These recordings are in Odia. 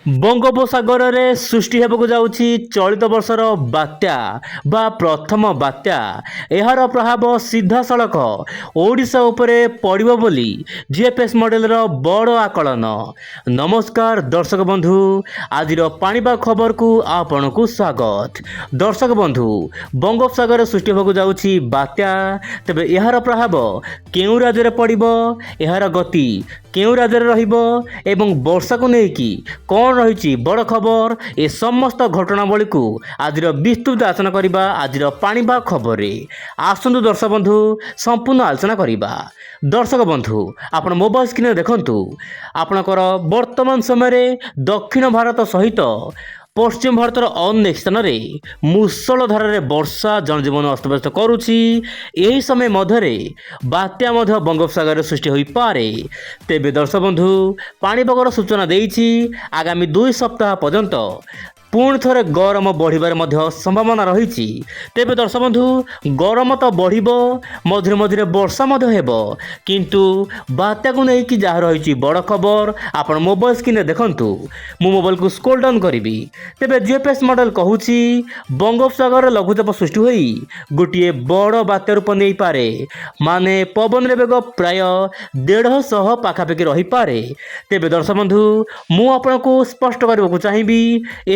ବଙ୍ଗୋପସାଗରରେ ସୃଷ୍ଟି ହେବାକୁ ଯାଉଛି ଚଳିତ ବର୍ଷର ବାତ୍ୟା ବା ପ୍ରଥମ ବାତ୍ୟା। ଏହାର ପ୍ରଭାବ ସିଧାସଳଖ ଓଡ଼ିଶା ଉପରେ ପଡ଼ିବ ବୋଲି ଜିଏଫଏସ୍ ମଡେଲର ବଡ଼ ଆକଳନ। ନମସ୍କାର ଦର୍ଶକ ବନ୍ଧୁ, ଆଜିର ପାଣିପାଗ ଖବରକୁ ଆପଣଙ୍କୁ ସ୍ୱାଗତ। ଦର୍ଶକ ବନ୍ଧୁ, ବଙ୍ଗୋପସାଗରରେ ସୃଷ୍ଟି ହେବାକୁ ଯାଉଛି ବାତ୍ୟା। ତେବେ ଏହାର ପ୍ରଭାବ କେଉଁ ରାଜ୍ୟରେ ପଡ଼ିବ, ଏହାର ଗତି କେଉଁ ରାଜ୍ୟରେ ରହିବ ଏବଂ ବର୍ଷାକୁ ନେଇକି କ'ଣ ରହିଛି ବଡ଼ ଖବର, ଏ ସମସ୍ତ ଘଟଣାବଳୀକୁ ଆଜିର ବିସ୍ତୃତ ଆଲୋଚନା କରିବା ଆଜିର ପାଣିପାଗ ଖବରରେ। ଆସନ୍ତୁ ଦର୍ଶକ ବନ୍ଧୁ ସମ୍ପୂର୍ଣ୍ଣ ଆଲୋଚନା କରିବା। ଦର୍ଶକ ବନ୍ଧୁ, ଆପଣ ମୋବାଇଲ ସ୍କ୍ରିନରେ ଦେଖନ୍ତୁ ଆପଣଙ୍କର ବର୍ତ୍ତମାନ ସମୟରେ ଦକ୍ଷିଣ ଭାରତ ସହିତ ପଶ୍ଚିମ ଭାରତର ଅନେକ ସ୍ଥାନରେ ମୂଷଳ ଧାରାରେ ବର୍ଷା ଜନଜୀବନ ଅସ୍ତବ୍ୟସ୍ତ କରୁଛି। ଏହି ସମୟ ମଧ୍ୟରେ ବାତ୍ୟା ମଧ୍ୟ ବଙ୍ଗୋପସାଗରରେ ସୃଷ୍ଟି ହୋଇପାରେ। ତେବେ ଦର୍ଶକ ବନ୍ଧୁ, ପାଣିପାଗର ସୂଚନା ଦେଇଛି ଆଗାମୀ 2 ସପ୍ତାହ ପର୍ଯ୍ୟନ୍ତ ପୁଣି ଥରେ ଗରମ ବଢ଼ିବାରେ ମଧ୍ୟ ସମ୍ଭାବନା ରହିଛି। ତେବେ ଦର୍ଶକ ବନ୍ଧୁ, ଗରମ ତ ବଢ଼ିବ, ମଝିରେ ମଝିରେ ବର୍ଷା ମଧ୍ୟ ହେବ, କିନ୍ତୁ ବାତ୍ୟାକୁ ନେଇକି ଯାହା ରହିଛି ବଡ଼ ଖବର ଆପଣ ମୋବାଇଲ ସ୍କ୍ରିନରେ ଦେଖନ୍ତୁ। ମୁଁ ମୋବାଇଲକୁ ସ୍କ୍ରୋଲ ଡାଉନ୍ କରିବି। ତେବେ ଜିଏଫଏସ୍ ମଡେଲ କହୁଛି ବଙ୍ଗୋପସାଗରରେ ଲଘୁଚାପ ସୃଷ୍ଟି ହୋଇ ଗୋଟିଏ ବଡ଼ ବାତ୍ୟା ରୂପ ନେଇପାରେ। ମାନେ ପବନର ବେଗ ପ୍ରାୟ 150 ପାଖାପାଖି ରହିପାରେ। ତେବେ ଦର୍ଶକ ବନ୍ଧୁ, ମୁଁ ଆପଣଙ୍କୁ ସ୍ପଷ୍ଟ କରିବାକୁ ଚାହିଁବି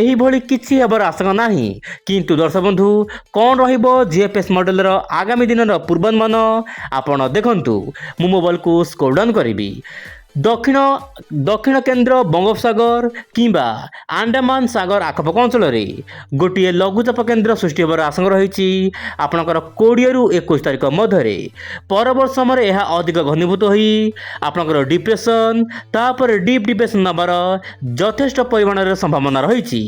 ଏହିଭଳି କିଛି ହେବାର ଆଶଙ୍କା ନାହିଁ। କିନ୍ତୁ ଦର୍ଶକ ବନ୍ଧୁ, କ'ଣ ରହିବ ଜିଏଫଏସ୍ ମଡେଲର ଆଗାମୀ ଦିନର ପୂର୍ବାନୁମାନ ଆପଣ ଦେଖନ୍ତୁ। ମୁଁ ମୋବାଇଲକୁ ସ୍କ୍ରୋଲ ଡାଉନ୍ କରିବି। ଦକ୍ଷିଣ କେନ୍ଦ୍ର ବଙ୍ଗୋପସାଗର କିମ୍ବା ଆଣ୍ଡାମାନ ସାଗର ଆଖପାଖ ଅଞ୍ଚଳରେ ଗୋଟିଏ ଲଘୁଚାପ କେନ୍ଦ୍ର ସୃଷ୍ଟି ହେବାର ଆଶଙ୍କା ରହିଛି ଆପଣଙ୍କର 20ରୁ 21 ତାରିଖ ମଧ୍ୟରେ। ପରବର୍ତ୍ତୀ ସମୟରେ ଏହା ଅଧିକ ଘନୀଭୂତ ହୋଇ ଆପଣଙ୍କର ଡିପ୍ରେସନ୍, ତାପରେ ଡିପ୍ ଡିପ୍ରେସନ୍ ନେବାର ଯଥେଷ୍ଟ ପରିମାଣରେ ସମ୍ଭାବନା ରହିଛି।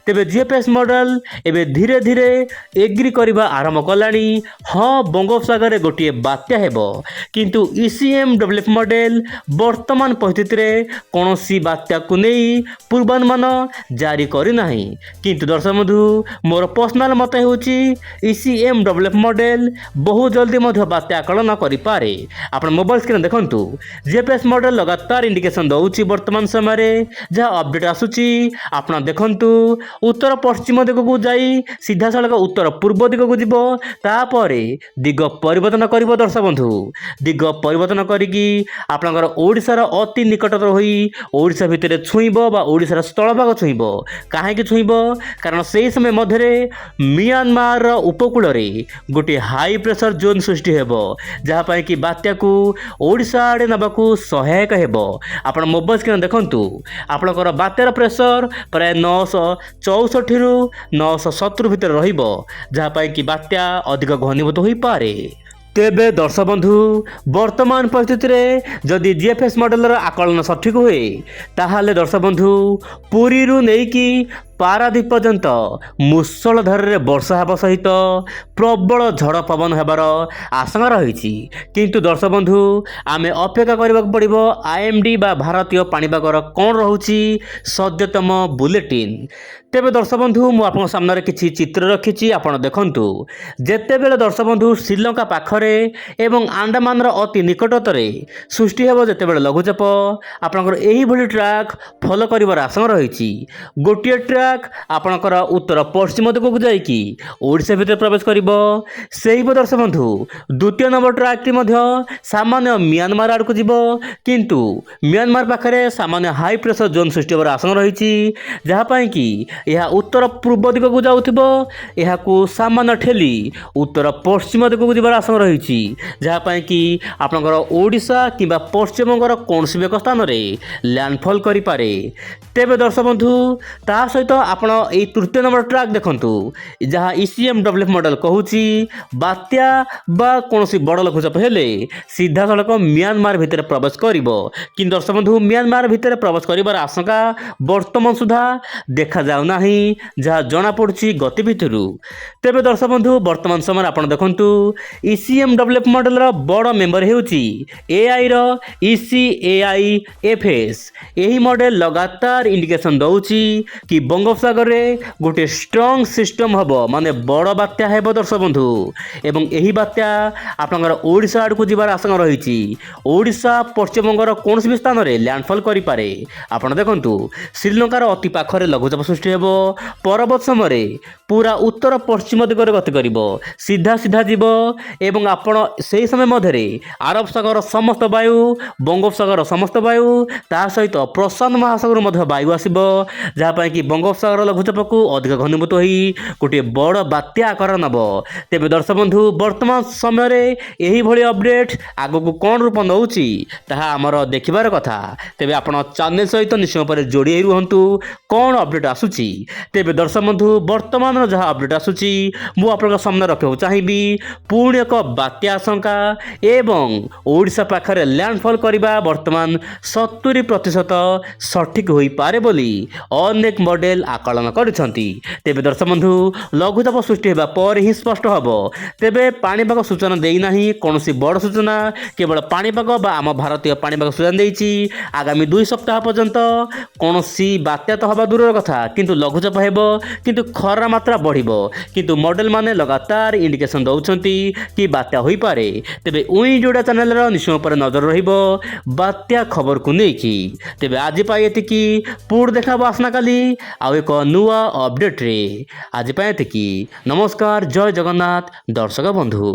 ତେବେ ଜିଏଫଏସ୍ ମଡେଲ ଏବେ ଧୀରେ ଧୀରେ ଏଗ୍ରି କରିବା ଆରମ୍ଭ କଲାଣି। ହଁ, ବଙ୍ଗୋପସାଗରରେ ଗୋଟିଏ ବାତ୍ୟା ହେବ, କିନ୍ତୁ ଇସିଏମ୍ଡବ୍ଲ୍ୟୁଏଫ୍ ମଡେଲ ବର୍ତ୍ତମାନ ପରିସ୍ଥିତିରେ କୌଣସି ବାତ୍ୟାକୁ ନେଇ ପୂର୍ବାନୁମାନ ଜାରି କରିନାହିଁ। କିନ୍ତୁ ଦର୍ଶକ ବନ୍ଧୁ, ମୋର ପର୍ସନାଲ ମତ ହେଉଛି ଇସିଏମ୍ଡବ୍ଲ୍ୟୁଏଫ୍ ମଡେଲ ବହୁ ଜଲ୍ଦି ମଧ୍ୟ ବାତ୍ୟା ଆକଳନ କରିପାରେ। ଆପଣ ମୋବାଇଲ ସ୍କ୍ରିନ୍ ଦେଖନ୍ତୁ। ଜିଏଫଏସ୍ ମଡେଲ ଲଗାତାର ଇଣ୍ଡିକେସନ୍ ଦେଉଛି ବର୍ତ୍ତମାନ ସମୟରେ ଯାହା ଅପଡେଟ୍ ଆସୁଛି ଆପଣ ଦେଖନ୍ତୁ। ଉତ୍ତର ପଶ୍ଚିମ ଦିଗକୁ ଯାଇ ସିଧାସଳଖ ଉତ୍ତର ପୂର୍ବ ଦିଗକୁ ଯିବ, ତାପରେ ଦିଗ ପରିବର୍ତ୍ତନ କରିବ। ଦର୍ଶକ ବନ୍ଧୁ, ଦିଗ ପରିବର୍ତ୍ତନ କରିକି ଆପଣଙ୍କର ଓଡ଼ିଶାର ଅତି ନିକଟତର ହୋଇ ଓଡ଼ିଶା ଭିତରେ ଛୁଇଁବ ବା ଓଡ଼ିଶାର ସ୍ଥଳଭାଗ ଛୁଇଁବ। କାହିଁକି ଛୁଇଁବ? କାରଣ ସେହି ସମୟ ମଧ୍ୟରେ ମିଆଁମାରର ଉପକୂଳରେ ଗୋଟିଏ ହାଇ ପ୍ରେସର ଜୋନ୍ ସୃଷ୍ଟି ହେବ, ଯାହା ପାଇଁ କି ବାତ୍ୟାକୁ ଓଡ଼ିଶା ଆଡ଼େ ନେବାକୁ ସହାୟକ ହେବ। ଆପଣ ମୋବାଇଲ ସ୍କ୍ରିନ୍ ଦେଖନ୍ତୁ ଆପଣଙ୍କର ବାତ୍ୟାର ପ୍ରେସର ପ୍ରାୟ 964ରୁ 970 ଭିତରେ ରହିବ, ଯାହା ପାଇଁ କି ବାତ୍ୟା ଅଧିକ ଘନୀଭୂତ ହୋଇପାରେ। ତେବେ ଦର୍ଶକ ବନ୍ଧୁ, ବର୍ତ୍ତମାନ ପରିସ୍ଥିତିରେ ଯଦି ଜିଏଫଏସ୍ ମଡେଲର ଆକଳନ ସଠିକ୍ ହୁଏ, ତାହେଲେ ଦର୍ଶକ ବନ୍ଧୁ ପୁରୀରୁ ନେଇକି ପାରାଦୀପ ପର୍ଯ୍ୟନ୍ତ ମୂଷଳ ଧାରାରେ ବର୍ଷା ହେବା ସହିତ ପ୍ରବଳ ଝଡ଼ ପବନ ହେବାର ଆଶଙ୍କା ରହିଛି। କିନ୍ତୁ ଦର୍ଶକ ବନ୍ଧୁ, ଆମେ ଅପେକ୍ଷା କରିବାକୁ ପଡ଼ିବ ଆଇଏମ୍ଡି ବା ଭାରତୀୟ ପାଣିପାଗର କ'ଣ ରହୁଛି ସଦ୍ୟତମ ବୁଲେଟିନ୍। ତେବେ ଦର୍ଶକ ବନ୍ଧୁ, ମୁଁ ଆପଣଙ୍କ ସାମ୍ନାରେ କିଛି ଚିତ୍ର ରଖିଛି, ଆପଣ ଦେଖନ୍ତୁ। ଯେତେବେଳେ ଦର୍ଶକ ବନ୍ଧୁ ଶ୍ରୀଲଙ୍କା ପାଖରେ ଏବଂ ଆଣ୍ଡାମାନର ଅତି ନିକଟତରେ ସୃଷ୍ଟି ହେବ ଯେତେବେଳେ ଲଘୁଚାପ, ଆପଣଙ୍କର ଏହିଭଳି ଟ୍ରାକ୍ ଫଲୋ କରିବାର ଆଶଙ୍କା ରହିଛି। ଗୋଟିଏ ଟ୍ରାକ୍ ଆପଣଙ୍କର ଉତ୍ତର ପଶ୍ଚିମ ଦିଗକୁ ଯାଇକି ଓଡ଼ିଶା ଭିତରେ ପ୍ରବେଶ କରିବ। ସେହିପରି ଦର୍ଶକ ବନ୍ଧୁ ଦ୍ୱିତୀୟ ନମ୍ବର ଟ୍ରାକ୍ଟି ମଧ୍ୟ ସାମାନ୍ୟ ମିଆଁମାର ଆଡ଼କୁ ଯିବ, କିନ୍ତୁ ମିଆଁମାର ପାଖରେ ସାମାନ୍ୟ ହାଇ ପ୍ରେସର ଜୋନ୍ ସୃଷ୍ଟି ହେବାର ଆଶଙ୍କା ରହିଛି, ଯାହା ପାଇଁ କି ଏହା ଉତ୍ତର ପୂର୍ବ ଦିଗକୁ ଯାଉଥିବ, ଏହାକୁ ସାମାନ୍ୟ ଠେଲି ଉତ୍ତର ପଶ୍ଚିମ ଦିଗକୁ ଯିବାର ଆଶଙ୍କା ରହିଛି, ଯାହା ପାଇଁ କି ଆପଣଙ୍କର ଓଡ଼ିଶା କିମ୍ବା ପଶ୍ଚିମବଙ୍ଗର କୌଣସି ଏକ ସ୍ଥାନରେ ଲ୍ୟାଣ୍ଡଫଲ୍ କରିପାରେ। ତେବେ ଦର୍ଶକ ବନ୍ଧୁ, ତା ସହିତ ଆପଣ ଏଇ ତୃତୀୟ ନମ୍ବର ଟ୍ରାକ୍ ଦେଖନ୍ତୁ, ଯାହା ଇସିଏମ୍ଡବ୍ଲ୍ୟୁଏଫ୍ ମଡେଲ କହୁଛି ବାତ୍ୟା ବା କୌଣସି ବଡ଼ ଲଘୁଚାପ ହେଲେ ସିଧାସଳଖ ମିଆଁମାର ଭିତରେ ପ୍ରବେଶ କରିବ। କିନ୍ତୁ ଦର୍ଶକ ବନ୍ଧୁ, ମିଆଁମାର ଭିତରେ ପ୍ରବେଶ କରିବାର ଆଶଙ୍କା ବର୍ତ୍ତମାନ ସୁଦ୍ଧା ଦେଖାଯାଉନାହିଁ, ଯାହା ଜଣାପଡ଼ୁଛି ଗତି ଭିତରୁ। ତେବେ ଦର୍ଶକ ବନ୍ଧୁ, ବର୍ତ୍ତମାନ ସମୟରେ ଆପଣ ଦେଖନ୍ତୁ ଇସିଏମ୍ଡବ୍ଲ୍ୟୁଏଫ୍ ମଡେଲର ବଡ଼ ମେମ୍ବର ହେଉଛି ଏଆଇର ଇସିଏଆଇଏଫଏସ୍। ଏହି ମଡେଲ ଲଗାତାର ଇଣ୍ଡିକେସନ୍ ଦେଉଛି କି बंगोपसागर रे गोटे स्ट्रंग सिस्टम हम माने बड़ बात्या है दर्शक बंधु एवं यही बात्या आपंकर ओडिशा आड़ को जीवार आशंका रही। ओडिशा पश्चिमबंगर कौन भी स्थान में लैंडफॉल करें। आपड़ देखु श्रीलंकार अति पाखरे लघुचाप सृष्टि हो परवर्त समय पूरा उत्तर पश्चिम दिगरे गति कर सीधा सीधा जीव एवं आपण से समय मध्य आरब सागर समस्त वायु बंगोपसागर समस्त वायु ता सहित प्रशांत महासागर मध्य वायु आसब जहाँपाई कि बंगोपसागर लघुचाप को अधिक घनीभूत हो गोटे बड़ बात्या आकार नब। तेज दर्शक बंधु वर्तमान समय यही भली अपडेट आग को कौन रूप नौची ताहा आमर देखिबार कथा। तेज आप चैनल सहित निश्चय पर जोड़ी रुहतु कौन अपडेट आसूची। तेज दर्शक बंधु वर्तमान जहाँ अपडेट आसूची मु आपन सामने रखा चाहिए पुणी एक बात्या आशंका एवं ओडिशा पाखरे लैंडफॉल करने वर्तमान 70% सठिक हो पारे बोली अनेक मॉडल आकलन करछंती। तेबे दर्शक बंधु लघुचाप सृष्टि होगा पर ही स्पष्ट हम। तेबे पाणीपाग सूचना देना कौन बड़ सूचना केवल पाणीपाग आम भारतीय पाणीपाग सूचना देती आगामी 2 सप्ताह पर्यंत कौन बात्या तो हवा दूर कथा किंतु लघुचाप हो किंतु खरा मात्रा बढ़ किंतु मॉडल माने लगातार इंडिकेशन दौरान कि बात्या हो पारे। तेबे उई जोड़ा चैनल निश्चय पर नजर रहिबो बात्या खबर को लेकिन। तेबे आज पाई एतिकी पुणी देखा आसना काली आउ एक नुआ अपडेट रे। आज पाई एतिकी नमस्कार जय जगन्नाथ दर्शक बंधु।